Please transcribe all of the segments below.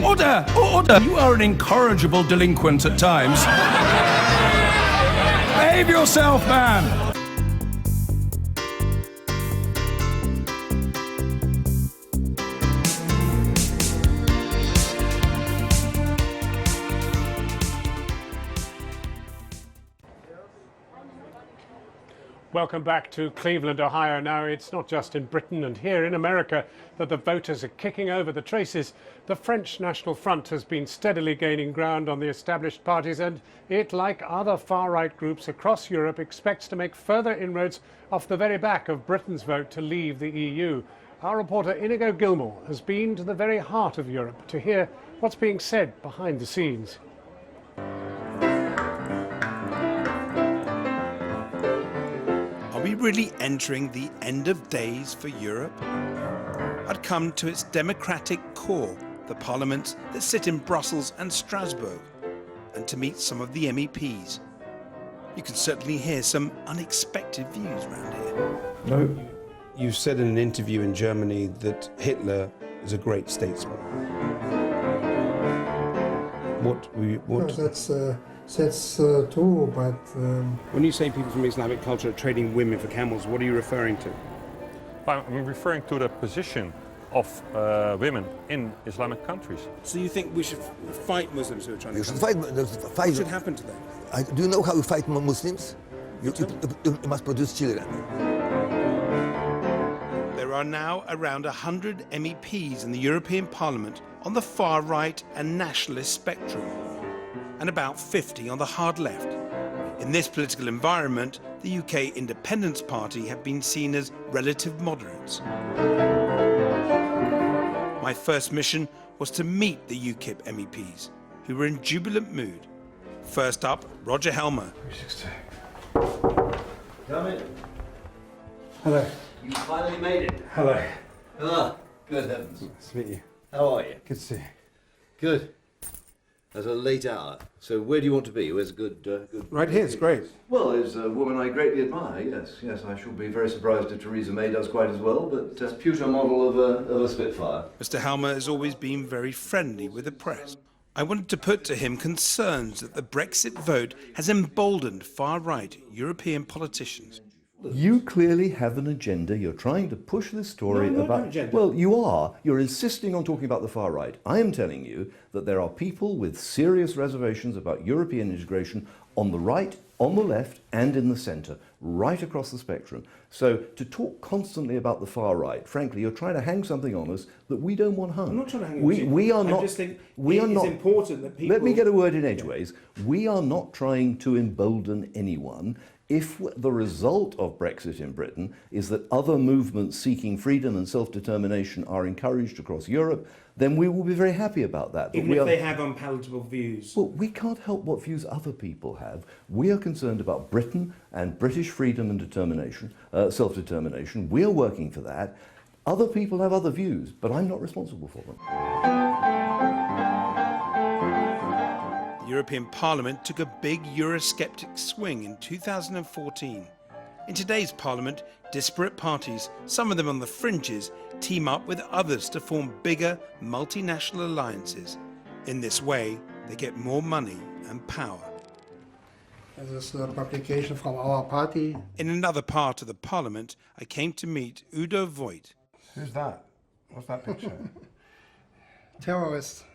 Order! Order! You are an incorrigible delinquent at times. Behave yourself, man! Welcome back to Cleveland, Ohio. Now, it's not just in Britain and here in America that the voters are kicking over the traces. The French National Front has been steadily gaining ground on the established parties, and it, like other far-right groups across Europe, expects to make further inroads off the very back of Britain's vote to leave the EU. Our reporter Inigo Gilmore has been to the very heart of Europe to hear what's being said behind the scenes. Are we really entering the end of days for Europe? I'd come to its democratic core, the parliaments that sit in Brussels and Strasbourg, and to meet some of the MEPs. You can certainly hear some unexpected views around here. No, you said in an interview in Germany that Hitler is a great statesman. That's true, but... When you say people from Islamic culture are trading women for camels, what are you referring to? I'm referring to the position of women in Islamic countries. So you think we should fight Muslims who are trying to come? What should happen to them? Do you know how you fight Muslims? You must produce children. There are now around 100 MEPs in the European Parliament on the far right and nationalist spectrum, and about 50 on the hard left. In this political environment, the UK Independence Party have been seen as relative moderates. My first mission was to meet the UKIP MEPs, who were in jubilant mood. First up, Roger Helmer. Come in. Hello. You finally made it. Hello. Ah, good heavens. Nice to meet you. How are you? Good to see you. Good. At a late hour. So where do you want to be? Where's a good... Right here, it's great. Well, there's a woman I greatly admire, yes. I shall be very surprised if Theresa May does quite as well, but a pewter model of a Spitfire. Mr. Helmer has always been very friendly with the press. I wanted to put to him concerns that the Brexit vote has emboldened far-right European politicians. You clearly have an agenda. You're trying to push this story about... Well, you are. You're insisting on talking about the far right. I am telling you that there are people with serious reservations about European integration on the right, on the left, and in the centre, right across the spectrum. So to talk constantly about the far right, frankly, you're trying to hang something on us that we don't want hung. I'm not trying to hang on we are not. I just think it's important that people... Let me get a word in edgeways. We are not trying to embolden anyone. If the result of Brexit in Britain is that other movements seeking freedom and self-determination are encouraged across Europe, then we will be very happy about that. Even if they have unpalatable views. Well, we can't help what views other people have. We are concerned about Britain and British freedom and determination, self-determination. We are working for that. Other people have other views, but I'm not responsible for them. The European Parliament took a big Eurosceptic swing in 2014. In today's Parliament, disparate parties, some of them on the fringes, team up with others to form bigger multinational alliances. In this way, they get more money and power. This is a publication from our party. In another part of the Parliament, I came to meet Udo Voigt. Who's that? What's that picture? Terrorist.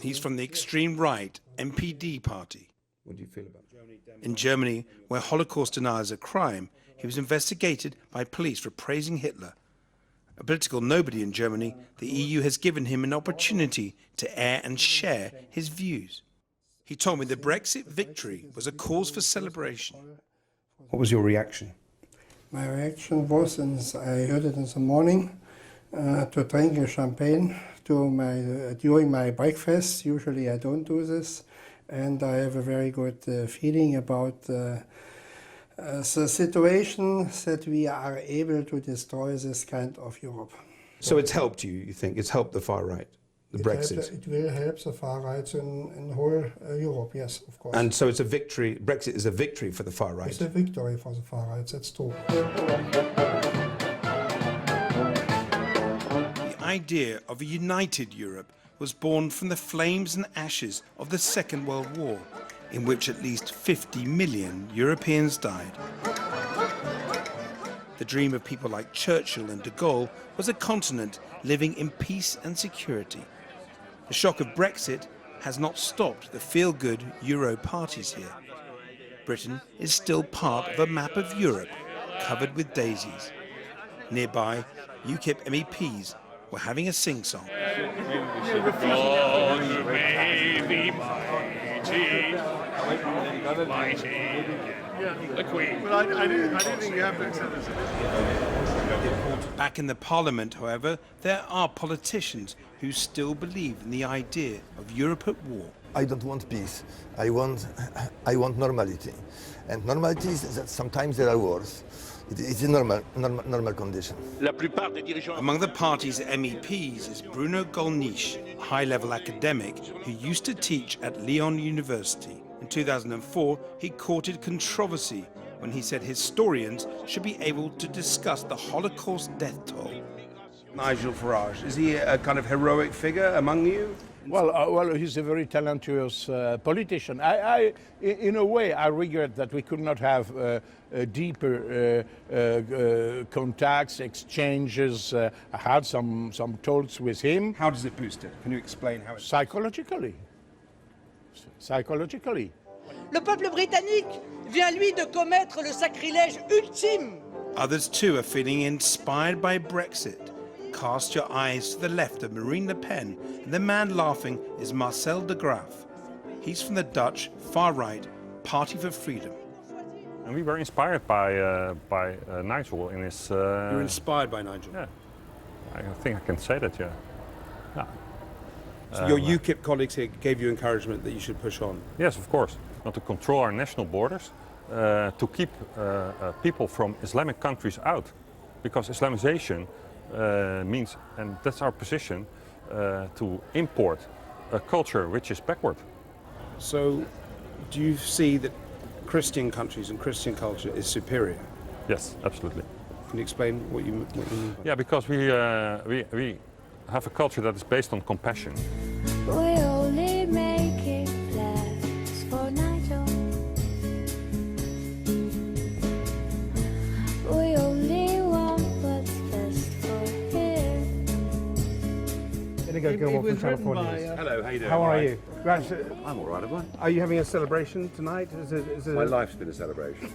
He's from the extreme right NPD party. What do you feel about it? In Germany, where Holocaust denial is a crime, he was investigated by police for praising Hitler. A political nobody in Germany, the EU has given him an opportunity to air and share his views. He told me the Brexit victory was a cause for celebration. What was your reaction? My reaction was, and I heard it in the morning, to drink a champagne during my breakfast. Usually I don't do this, and I have a very good feeling about the situation that we are able to destroy this kind of Europe. So it's helped you think? It's helped the far right, the Brexit? It will help the far right in whole Europe, yes, of course. And so it's a victory, Brexit is a victory for the far right? It's a victory for the far right, that's true. The idea of a united Europe was born from the flames and ashes of the Second World War, in which at least 50 million Europeans died. The dream of people like Churchill and de Gaulle was a continent living in peace and security. The shock of Brexit has not stopped the feel-good Euro parties here. Britain is still part of a map of Europe covered with daisies. Nearby, UKIP MEPs were having a sing-song. The Queen. Well, I didn't think you have to accept this. Back in the Parliament, however, there are politicians who still believe in the idea of Europe at war. I don't want peace. I want normality. And normality is that sometimes there are wars. It's a normal condition. Among the party's MEPs is Bruno Gollnisch, a high-level academic who used to teach at Lyon University. In 2004, he courted controversy when he said historians should be able to discuss the Holocaust death toll. Nigel Farage, is he a kind of heroic figure among you? Well, he's a very talentuous politician. In a way, I regret that we could not have deeper contacts, exchanges. I had some talks with him. How does it boost it? Can you explain how it... Psychologically. Le peuple britannique vient, lui, de commettre le sacrilège ultime. Others too are feeling inspired by Brexit. Cast your eyes to the left of Marine Le Pen, and the man laughing is Marcel de Graaf. He's from the Dutch far-right Party for Freedom. And we were inspired by Nigel in his... You were inspired by Nigel? Yeah, I think I can say that, yeah. So your UKIP colleagues here gave you encouragement that you should push on? Yes, of course. Not to control our national borders, to keep people from Islamic countries out. Because Islamization means, and that's our position, to import a culture which is backward. So do you see that Christian countries and Christian culture is superior? Yes, absolutely. Can you explain what you mean by that? Yeah, because we have a culture that is based on compassion. We only make it last for Nigel. We only want what's best for him. Inigo Gilmore from Channel 4 News. Hello, how you doing? How are you? I'm all right, everyone. Are you having a celebration tonight? My life's been a celebration.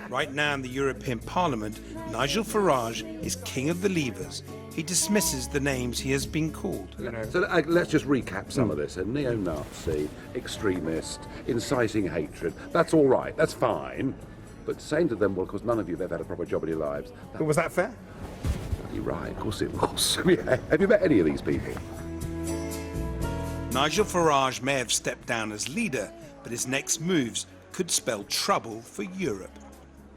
Right now in the European Parliament, Nigel Farage is king of the levers. He dismisses the names he has been called. So let's just recap some of this. A neo-Nazi, extremist, inciting hatred. That's all right, that's fine. But saying to them, well, of course, none of you have ever had a proper job in your lives. But was that fair? You're right, of course it was. Have you met any of these people? Nigel Farage may have stepped down as leader, but his next moves could spell trouble for Europe.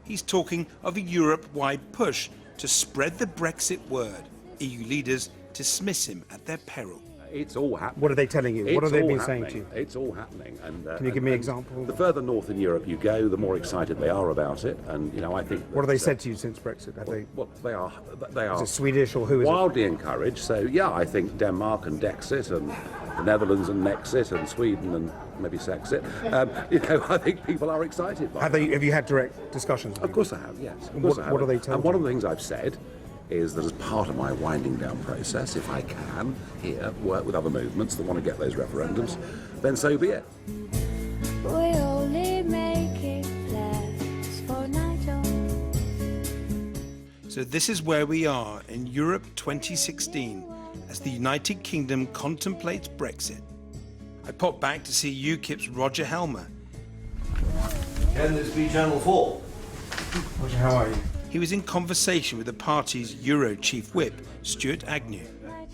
He's talking of a Europe-wide push to spread the Brexit word. EU leaders dismiss him at their peril. It's all happening. What are they telling you? What have they been saying to you? It's all happening. And, can you give me an example? The further north in Europe you go, the more excited they are about it. And you know, I think. What have they said to you since Brexit? Have they? Well, they are. Is it Swedish or who is wildly encouraged. So yeah, I think Denmark and Dexit, and the Netherlands and Nexit, and Sweden and maybe Sexit. You know, I think people are excited by it. Have you had direct discussions? Of course I have. Yes. Of course I have. What are they telling you? And one of the things I've said is that as part of my winding down process, if I can here work with other movements that want to get those referendums, then so be it. We only make it last for Nigel. So this is where we are in Europe 2016 as the United Kingdom contemplates Brexit. I popped back to see UKIP's Roger Helmer. Can this be Channel 4? Roger, how are you? He was in conversation with the party's Euro chief whip, Stuart Agnew.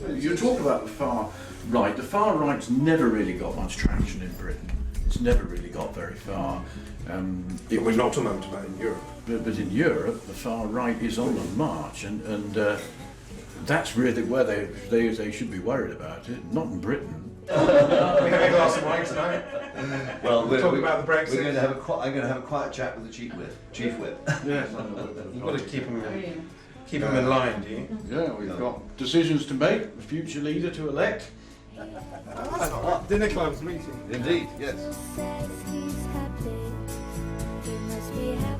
You talk about the far right. The far right's never really got much traction in Britain. It's never really got very far. We're not a moment about in Europe. But in Europe, the far right is on the march, and that's really where they should be worried about it. Not in Britain. Are we having a glass of wine tonight? Well, we're talking about the Brexit. We're going to have I'm going to have a quiet chat with the chief whip. Yes. You've got to keep him in line, do you? Yeah, we've got decisions to make. A future leader to elect. Dinner club's meeting. Indeed, yes. Says he's happy. He must be happy.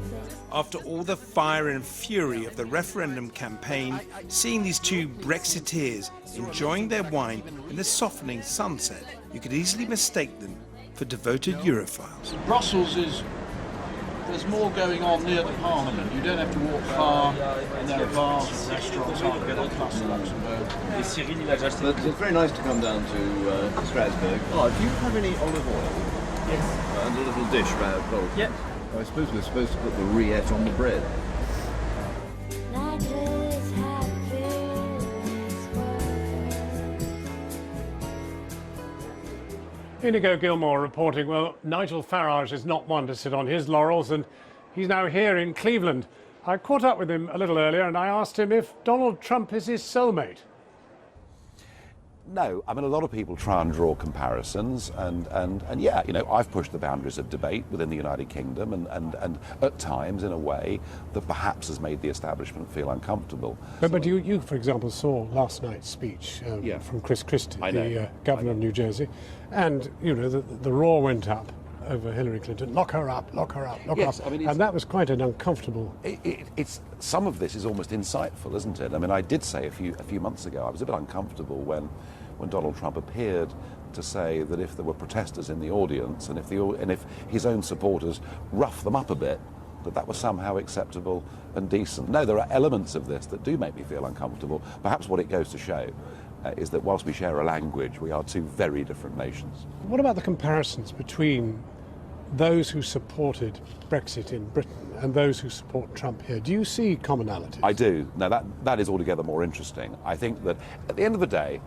After all the fire and fury of the referendum campaign, seeing these two Brexiteers enjoying their wine in the softening sunset, you could easily mistake them for devoted Europhiles. Brussels is, there's more going on near the Parliament. You don't have to walk far, and there are bars and restaurants on middle class Luxembourg. But it's very nice to come down to Strasbourg. Oh, do you have any olive oil? Yes. And a little dish round bowl? Yep. I suppose we're supposed to put the rillette on the bread. Nigel is happy with his work. Inigo Gilmore reporting, well, Nigel Farage is not one to sit on his laurels, and he's now here in Cleveland. I caught up with him a little earlier and I asked him if Donald Trump is his soulmate. No, I mean, a lot of people try and draw comparisons, and yeah, you know, I've pushed the boundaries of debate within the United Kingdom, and at times, in a way, that perhaps has made the establishment feel uncomfortable. But you, for example, saw last night's speech from Chris Christie, the governor of New Jersey, and, you know, the roar went up over Hillary Clinton. Lock her up, lock her up, lock her up. I mean, and that was quite an uncomfortable... It's some of this is almost insightful, isn't it? I mean, I did say a few months ago, I was a bit uncomfortable when Donald Trump appeared to say that if there were protesters in the audience and if his own supporters roughed them up a bit, that was somehow acceptable and decent. No, there are elements of this that do make me feel uncomfortable. Perhaps what it goes to show is that whilst we share a language, we are two very different nations. What about the comparisons between those who supported Brexit in Britain and those who support Trump here? Do you see commonalities? I do. Now, that is altogether more interesting. I think that at the end of the day,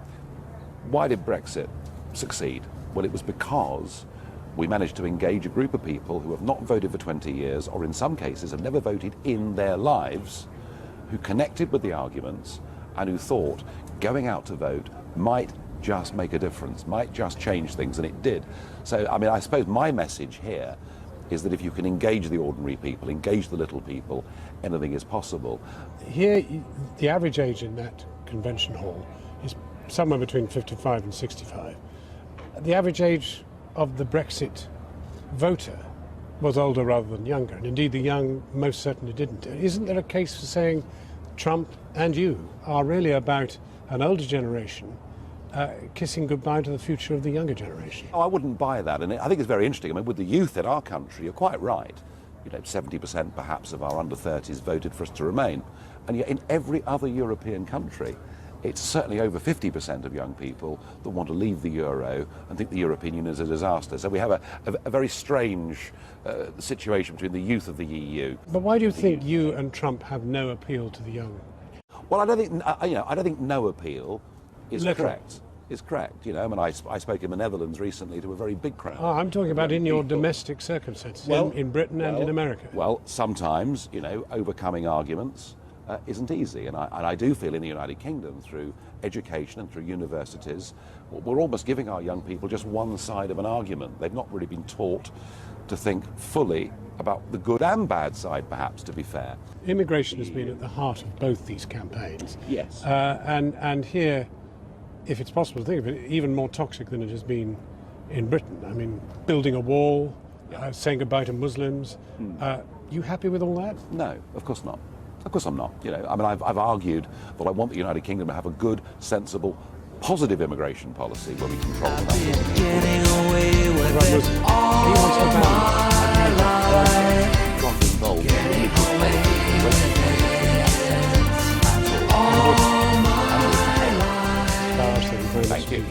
why did Brexit succeed? Well, it was because we managed to engage a group of people who have not voted for 20 years, or in some cases have never voted in their lives, who connected with the arguments and who thought going out to vote might just make a difference, might just change things, and it did. So, I mean, I suppose my message here is that if you can engage the ordinary people, engage the little people, anything is possible. Here, the average age in that convention hall is somewhere between 55 and 65. The average age of the Brexit voter was older rather than younger, and indeed the young most certainly didn't. Isn't there a case for saying Trump and you are really about an older generation kissing goodbye to the future of the younger generation? Oh, I wouldn't buy that, and I think it's very interesting. I mean, with the youth in our country, you're quite right. You know, 70% perhaps of our under-30s voted for us to remain, and yet in every other European country, it's certainly over 50% of young people that want to leave the euro and think the European Union is a disaster. So we have a very strange situation between the youth of the EU. But why do you think you and Trump have no appeal to the young? Well, I don't think I don't think no appeal is Little. correct. Is correct. You know, I mean, I spoke in the Netherlands recently to a very big crowd. Oh, I'm talking about in your domestic circumstances, in Britain and in America. Well, sometimes, you know, overcoming arguments isn't easy, and I do feel in the United Kingdom, through education and through universities, we're almost giving our young people just one side of an argument. They've not really been taught to think fully about the good and bad side, perhaps, to be fair. Immigration has been at the heart of both these campaigns. Yes. And here, if it's possible to think of it, even more toxic than it has been in Britain. I mean, building a wall, saying goodbye to Muslims. You happy with all that? No, of course not. Of course I'm not. You know, I mean, I've argued that I want the United Kingdom to have a good, sensible, positive immigration policy where we control the numbers. Thank you.